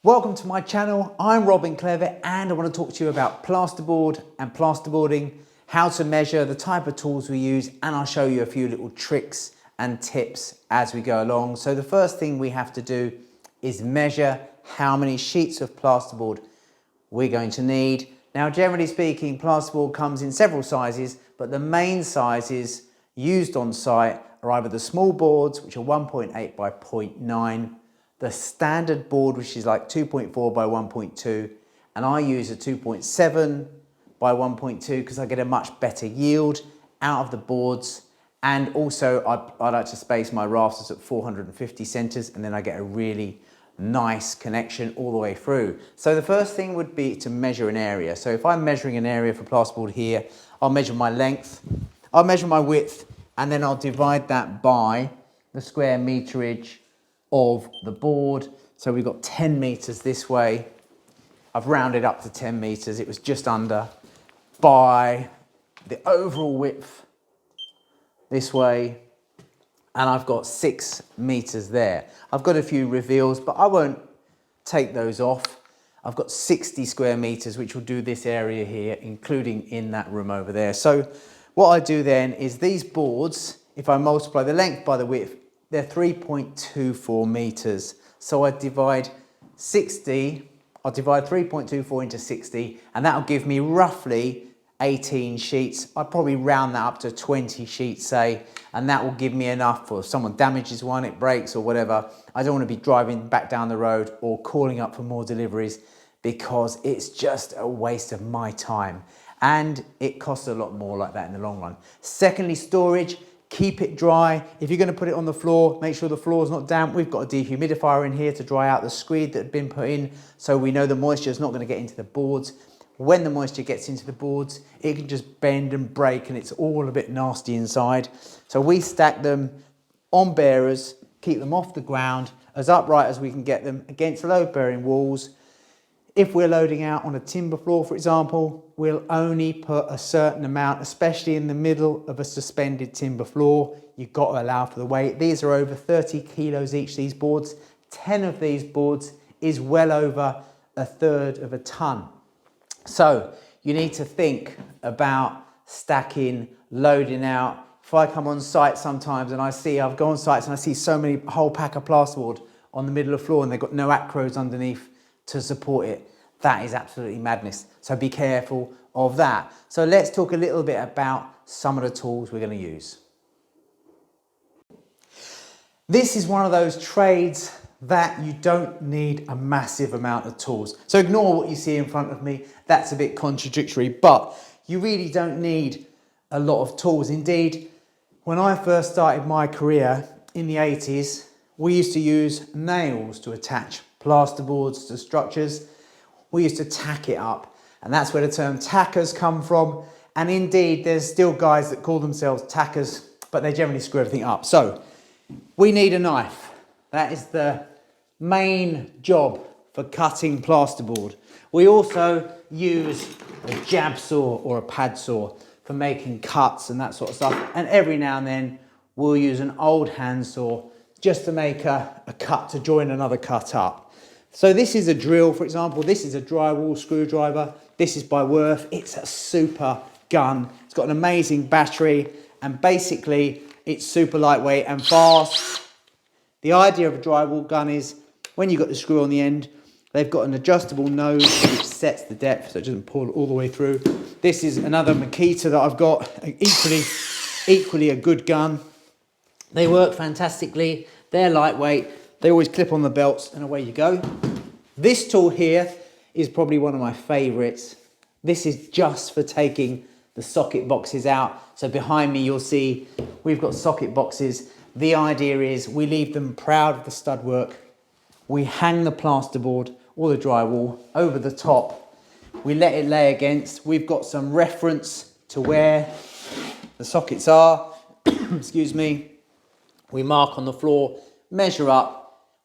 Welcome to my channel. I'm Robin Clevett and I want to talk to you about plasterboard and plasterboarding, how to measure, the type of tools we use, and I'll show you a few little tricks and tips as we go along. So the first thing we have to do is measure how many sheets of plasterboard we're going to need. Now, generally speaking, plasterboard comes in several sizes, but the main sizes used on site are either the small boards, which are 1.8 by 0.9, the standard board, which is like 2.4 by 1.2, and I use a 2.7 by 1.2 because I get a much better yield out of the boards. And also I like to space my rafters at 450 centers, and then I get a really nice connection all the way through. So the first thing would be to measure an area. So if I'm measuring an area for plasterboard here, I'll measure my length, I'll measure my width, and then I'll divide that by the square meterage of the board. So we've got 10 meters this way. I've rounded up to 10 meters. It was just under, by the overall width this way. And I've got 6 meters there. I've got a few reveals, but I won't take those off. I've got 60 square meters, which will do this area here, including in that room over there. So what I do then is these boards, if I multiply the length by the width, they're 3.24 meters. So I divide 3.24 into 60, and that'll give me roughly 18 sheets. I'd probably round that up to 20 sheets, say, and that will give me enough for if someone damages one, it breaks or whatever. I don't want to be driving back down the road or calling up for more deliveries, because it's just a waste of my time. And it costs a lot more like that in the long run. Secondly, storage. Keep it dry. If you're going to put it on the floor, make sure the floor is not damp. We've got a dehumidifier in here to dry out the screed that had been put in, so we know the moisture is not going to get into the boards. When the moisture gets into the boards, it can just bend and break, and it's all a bit nasty inside. So we stack them on bearers, keep them off the ground, as upright as we can get them against load-bearing walls. If we're loading out on a timber floor, for example, we'll only put a certain amount, especially in the middle of a suspended timber floor. You've got to allow for the weight. These are over 30 kilos each, these boards. 10 of these boards is well over 1/3 of a ton. So you need to think about stacking, loading out. If I come on site sometimes and I've gone on sites and I see so many, whole pack of plasterboard on the middle of the floor and they've got no acros underneath to support it. That is absolutely madness. So be careful of that. So let's talk a little bit about some of the tools we're going to use. This is one of those trades that you don't need a massive amount of tools. So ignore what you see in front of me. That's a bit contradictory, but you really don't need a lot of tools. Indeed, when I first started my career in the 80s, we used to use nails to attach plasterboards to structures. We used to tack it up, and that's where the term tackers come from. And indeed, there's still guys that call themselves tackers, but they generally screw everything up. So we need a knife. That is the main job for cutting plasterboard. We also use a jab saw or a pad saw for making cuts and that sort of stuff. And every now and then we'll use an old hand saw just to make a cut, to join another cut up. So this is a drill, for example. This is a drywall screwdriver. This is by Wurth. It's a super gun. It's got an amazing battery, and basically it's super lightweight and fast. The idea of a drywall gun is when you've got the screw on the end, they've got an adjustable nose which sets the depth so it doesn't pull all the way through. This is another Makita that I've got, equally a good gun. They work fantastically. They're lightweight. They always clip on the belts, and away you go. This tool here is probably one of my favorites. This is just for taking the socket boxes out. So behind me, you'll see we've got socket boxes. The idea is we leave them proud of the stud work. We hang the plasterboard or the drywall over the top. We let it lay against. We've got some reference to where the sockets are. Excuse me. We mark on the floor, measure up,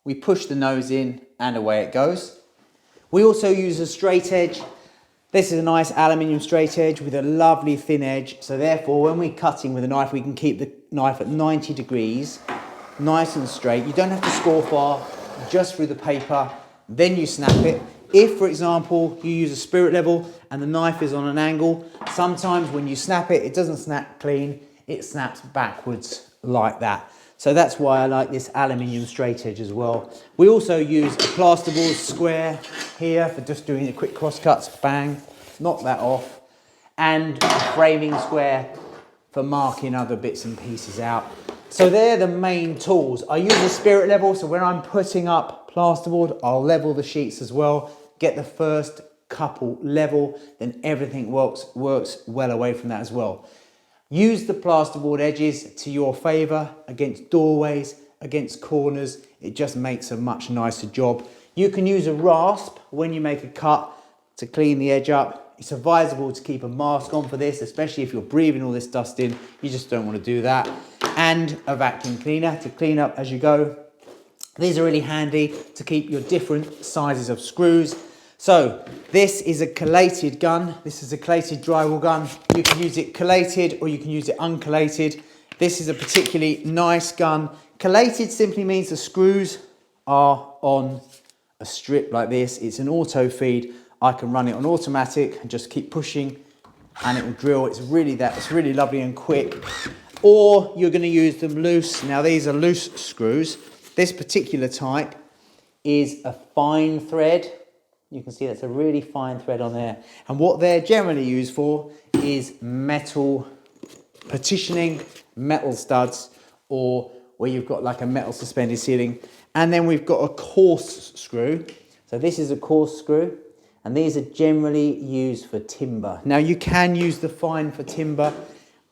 we push the nose in, and away it goes. We also use a straight edge. This is a nice aluminium straight edge with a lovely thin edge. So therefore, when we're cutting with a knife, we can keep the knife at 90 degrees, nice and straight. You don't have to score far, just through the paper. then you snap it. If, for example, you use a spirit level and the knife is on an angle, sometimes when you snap it, it doesn't snap clean, it snaps backwards like that. So that's why I like this aluminium straight edge as well. We also use a plasterboard square here for just doing the quick cross cuts, bang, knock that off, and a framing square for marking other bits and pieces out. So they're the main tools. I use a spirit level, so when I'm putting up plasterboard, I'll level the sheets as well, get the first couple level, then everything works well away from that as well. Use the plasterboard edges to your favour against doorways, against corners. It just makes a much nicer job. You can use a rasp when you make a cut to clean the edge up. It's advisable to keep a mask on for this, especially if you're breathing all this dust in. You just don't want to do that. And a vacuum cleaner to clean up as you go. These are really handy to keep your different sizes of screws. So this is a collated gun. This is a collated drywall gun. You can use it collated or you can use it uncollated. This is a particularly nice gun. Collated simply means the screws are on a strip like this. It's an auto feed. I can run it on automatic and just keep pushing and it will drill. It's really lovely and quick. Or you're going to use them loose. Now these are loose screws. This particular type is a fine thread. You can see that's a really fine thread on there. And what they're generally used for is metal partitioning, metal studs, or where you've got like a metal suspended ceiling. And then we've got a coarse screw. So this is a coarse screw, and these are generally used for timber. Now you can use the fine for timber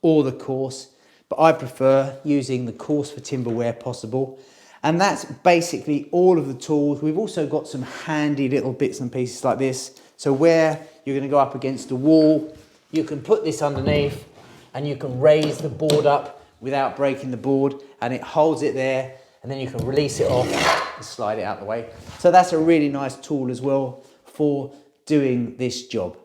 or the coarse, but I prefer using the coarse for timber where possible. And that's basically all of the tools. We've also got some handy little bits and pieces like this. So where you're going to go up against the wall, you can put this underneath and you can raise the board up without breaking the board, and it holds it there, and then you can release it off and slide it out the way. So that's a really nice tool as well for doing this job.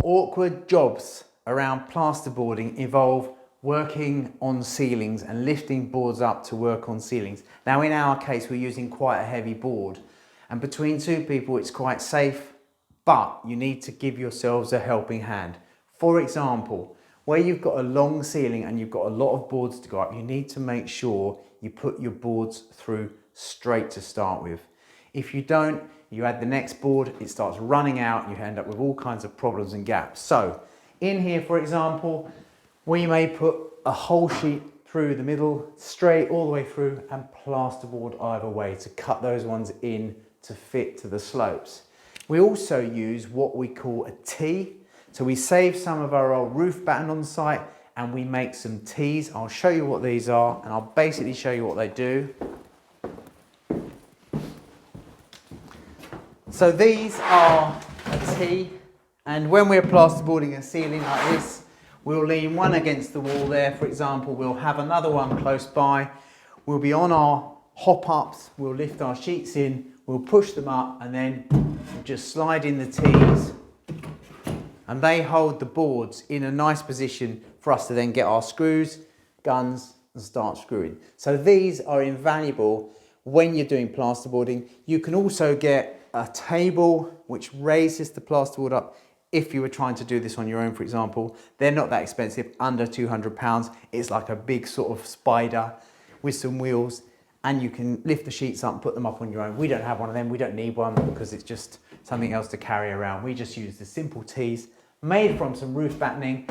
Awkward jobs around plasterboarding involve working on ceilings and lifting boards up to work on ceilings. Now in our case, we're using quite a heavy board, and between two people it's quite safe, but you need to give yourselves a helping hand. For example, where you've got a long ceiling and you've got a lot of boards to go up, you need to make sure you put your boards through straight to start with. If you don't, you add the next board, it starts running out, and you end up with all kinds of problems and gaps. So in here, for example, we may put a whole sheet through the middle, straight all the way through, and plasterboard either way to cut those ones in to fit to the slopes. We also use what we call a T. So we save some of our old roof batten on site and we make some T's. I'll show you what these are, and I'll basically show you what they do. So these are a T, and when we're plasterboarding a ceiling like this, we'll lean one against the wall there, for example. We'll have another one close by. We'll be on our hop-ups. We'll lift our sheets in. We'll push them up, and then we'll just slide in the T's. And they hold the boards in a nice position for us to then get our screws, guns, and start screwing. So these are invaluable when you're doing plasterboarding. You can also get a table which raises the plasterboard up. If you were trying to do this on your own, for example, they're not that expensive, under £200. It's like a big sort of spider with some wheels, and you can lift the sheets up and put them up on your own. We don't have one of them, we don't need one because it's just something else to carry around. We just use the simple T's made from some roof battening,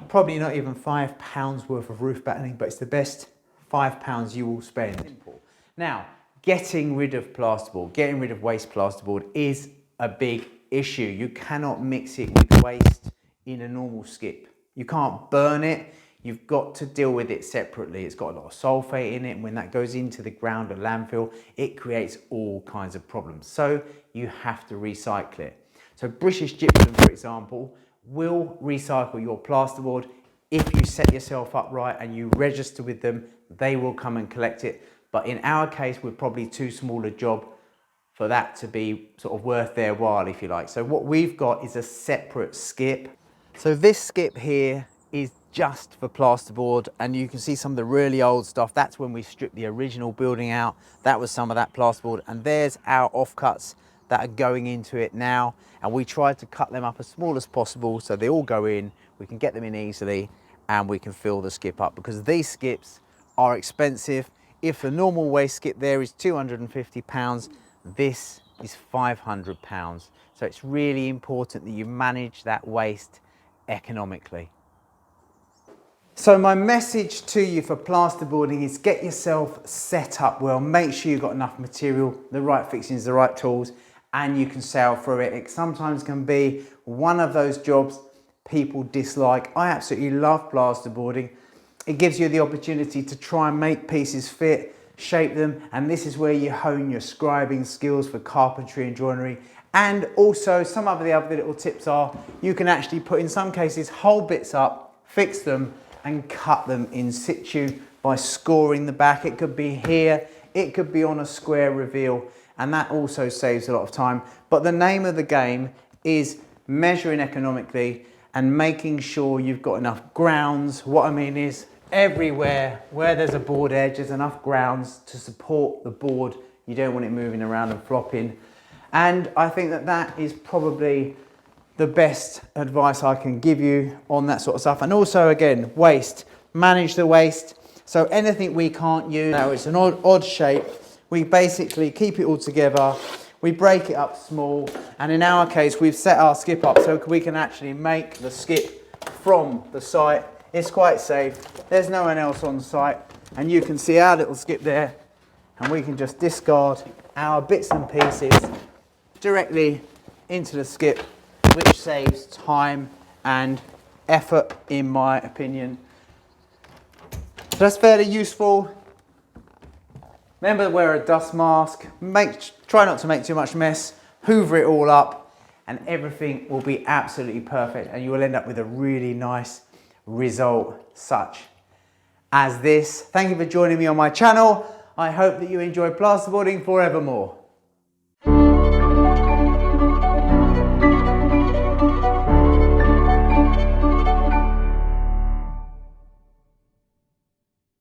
probably not even £5 worth of roof battening, but it's the best £5 you will spend. Simple. Now, getting rid of plasterboard, getting rid of waste plasterboard is a big issue. You cannot mix it with waste in a normal skip. You can't burn it. You've got to deal with it separately. It's got a lot of sulfate in it, and when that goes into the ground or landfill, it creates all kinds of problems. So you have to recycle it. So British Gypsum, for example, will recycle your plasterboard. If you set yourself up right and you register with them, they will come and collect it. But in our case, we're probably too small a job for that to be sort of worth their while, if you like. So what we've got is a separate skip. So this skip here is just for plasterboard, and you can see some of the really old stuff. That's when we stripped the original building out. That was some of that plasterboard, and there's our offcuts that are going into it now, and we tried to cut them up as small as possible so they all go in, we can get them in easily, and we can fill the skip up, because these skips are expensive. If the normal waste skip there is £250, this is £500. So it's really important that you manage that waste economically. So my message to you for plasterboarding is get yourself set up well. Make sure you've got enough material, the right fixings, the right tools, and you can sail through it. It sometimes can be one of those jobs people dislike. I absolutely love plasterboarding. It gives you the opportunity to try and make pieces fit, shape them, and this is where you hone your scribing skills for carpentry and joinery. And also some of the other little tips are you can actually put, in some cases, hold bits up, fix them, and cut them in situ by scoring the back. It could be here, it could be on a square reveal, and that also saves a lot of time. But the name of the game is measuring economically and making sure you've got enough grounds. What I mean is everywhere where there's a board edge, there's enough grounds to support the board. You don't want it moving around and flopping. And I think that that is probably the best advice I can give you on that sort of stuff. And also, again, waste. Manage the waste. So anything we can't use, now it's an odd shape, we basically keep it all together, we break it up small, and in our case, we've set our skip up so we can actually make the skip from the site. It's quite safe. There's no one else on site, and you can see our little skip there, and we can just discard our bits and pieces directly into the skip, which saves time and effort, in my opinion. So that's fairly useful. Remember to wear a dust mask. Try not to make too much mess. Hoover it all up, and everything will be absolutely perfect, and you will end up with a really nice result such as this. Thank you for joining me on my channel. I hope that you enjoy plasterboarding forevermore.